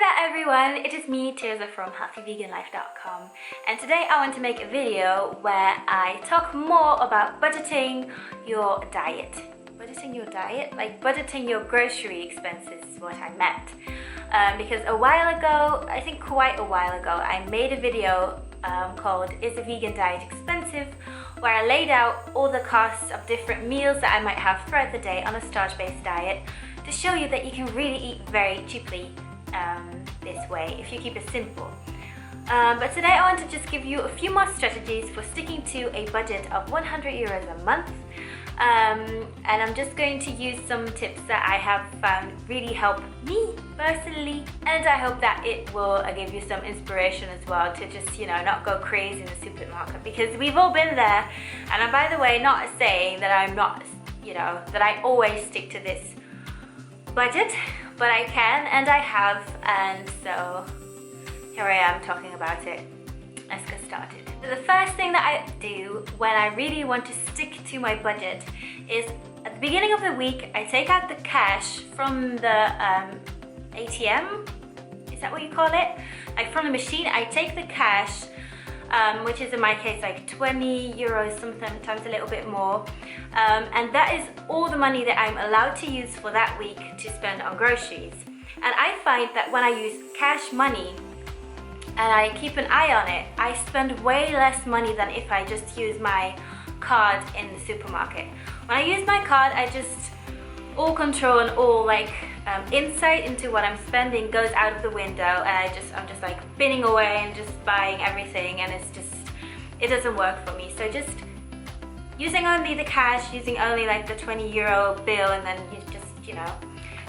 there everyone, it is me, Tirza from healthyveganlife.com, and today I want to make a video where I talk more about budgeting your diet. Budgeting your diet? Like budgeting your grocery expenses is what I meant. Because a while ago, I think quite a while ago, I made a video called Is a Vegan Diet Expensive? Where I laid out all the costs of different meals that I might have throughout the day on a starch-based diet to show you that you can really eat very cheaply this way if you keep it simple. But today I want to just give you a few more strategies for sticking to a budget of 100 euros a month. And I'm just going to use some tips that I have found really help me personally, and I hope that it will give you some inspiration as well to just, not go crazy in the supermarket, because we've all been there. And I'm, by the way, not saying that I'm not, that I always stick to this budget, but I can and I have, and so here I am talking about it. Let's get started. So the first thing that I do when I really want to stick to my budget is at the beginning of the week I take out the cash from the ATM, is that what you call it? Like from the machine, I take the cash, which is in my case like 20 euros, sometimes a little bit more, and that is all the money that I'm allowed to use for that week to spend on groceries. And I find that when I use cash money and I keep an eye on it, I spend way less money than if I just use my card in the supermarket. When I use my card, I just, all control and all insight into what I'm spending goes out of the window, and I'm just like binning away and just buying everything, and it doesn't work for me. So just using only the cash, using only like the 20 euro bill, and then you just,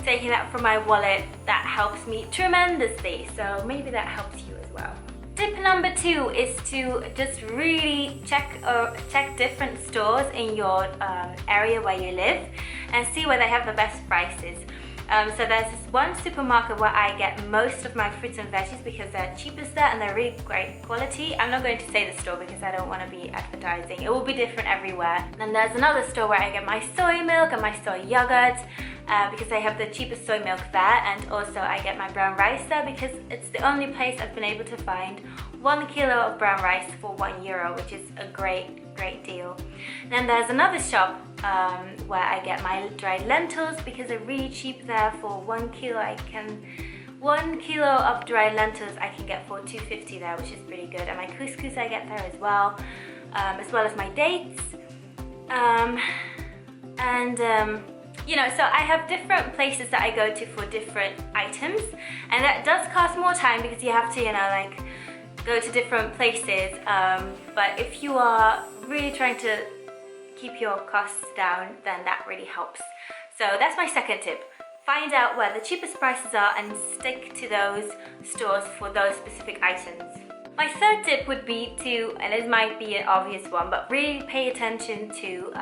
taking that from my wallet, that helps me tremendously. So maybe that helps you as well. Tip number 2 is to just really check different stores in your area where you live and see where they have the best prices. So there's this one supermarket where I get most of my fruits and veggies because they're cheapest there and they're really great quality. I'm not going to say the store because I don't want to be advertising. It will be different everywhere. And there's another store where I get my soy milk and my soy yogurt because they have the cheapest soy milk there, and also I get my brown rice there because it's the only place I've been able to find 1 kilo of brown rice for €1, which is a great deal. And then there's another shop where I get my dried lentils because they're really cheap there. For 1 kilo, 1 kilo of dried lentils I can get for 2.50 there, which is pretty good. And my couscous I get there as well as my dates. So I have different places that I go to for different items, and that does cost more time because you have to, go to different places. But if you are really trying to keep your costs down, then that really helps. So that's my second tip. Find out where the cheapest prices are and stick to those stores for those specific items. My third tip would be to, and this might be an obvious one, but really pay attention to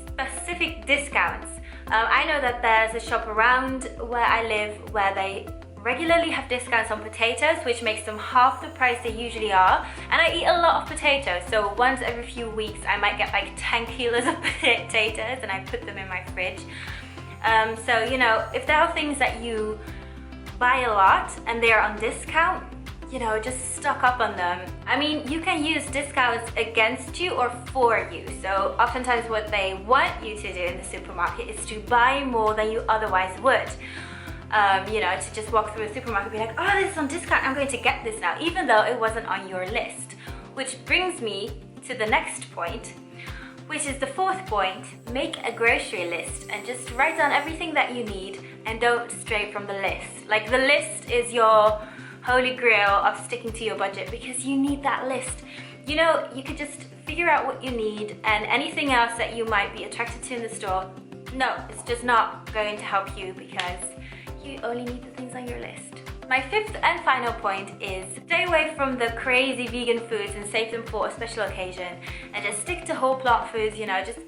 specific discounts. I know that there's a shop around where I live where they regularly have discounts on potatoes, which makes them half the price they usually are. And I eat a lot of potatoes, so once every few weeks I might get like 10 kilos of potatoes and I put them in my fridge. So if there are things that you buy a lot and they are on discount, just stock up on them. I mean, you can use discounts against you or for you. So oftentimes what they want you to do in the supermarket is to buy more than you otherwise would. To just walk through a supermarket and be like, oh, this is on discount, I'm going to get this now, even though it wasn't on your list. Which brings me to the next point, which is the fourth point. Make a grocery list and just write down everything that you need and don't stray from the list. Like, the list is your holy grail of sticking to your budget because you need that list. You could just figure out what you need, and anything else that you might be attracted to in the store, no, it's just not going to help you because you only need the things on your list. My fifth and final point is stay away from the crazy vegan foods and save them for a special occasion, and just stick to whole plant foods. Just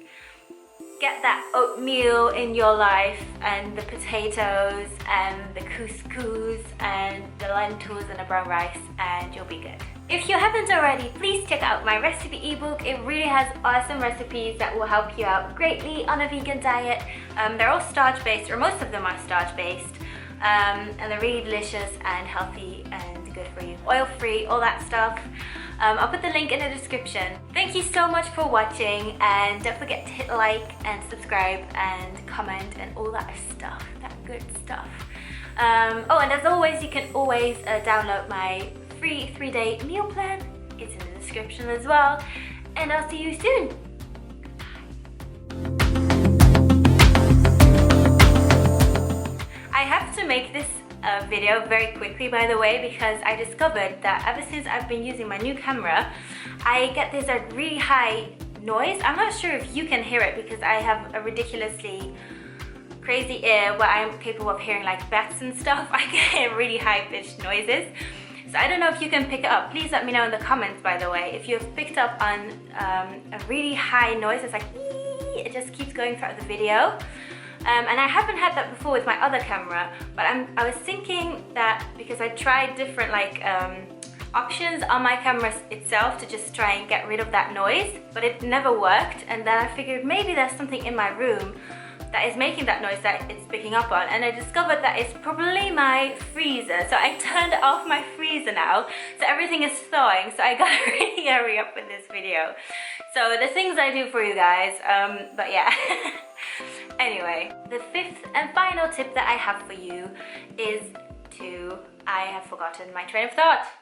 get that oatmeal in your life, and the potatoes and the couscous and the lentils and the brown rice, and you'll be good. If you haven't already, please check out my recipe ebook. It really has awesome recipes that will help you out greatly on a vegan diet. They're all starch-based, or most of them are starch-based. and they're really delicious and healthy and good for you. Oil-free, all that stuff. I'll put the link in the description. Thank you so much for watching, and don't forget to hit like and subscribe and comment and all that stuff, that good stuff. Oh, and as always, you can always download my free 3-day meal plan. It's in the description as well, and I'll see you soon. I have to make this video very quickly, by the way, because I discovered that ever since I've been using my new camera, I get this really high noise. I'm not sure if you can hear it because I have a ridiculously crazy ear where I'm capable of hearing like bats and stuff. I can hear really high-pitched noises. So I don't know if you can pick it up. Please let me know in the comments, by the way, if you've picked up on a really high noise. It's like, it just keeps going throughout the video. And I haven't had that before with my other camera, but I was thinking that because I tried different options on my camera itself to just try and get rid of that noise, but it never worked. And then I figured maybe there's something in my room that is making that noise that it's picking up on, and I discovered that it's probably my freezer. So I turned off my freezer now, so everything is thawing, so I gotta really hurry up with this video. So the things I do for you guys, but yeah. Anyway, the 5th and final tip that I have for you is I have forgotten my train of thought.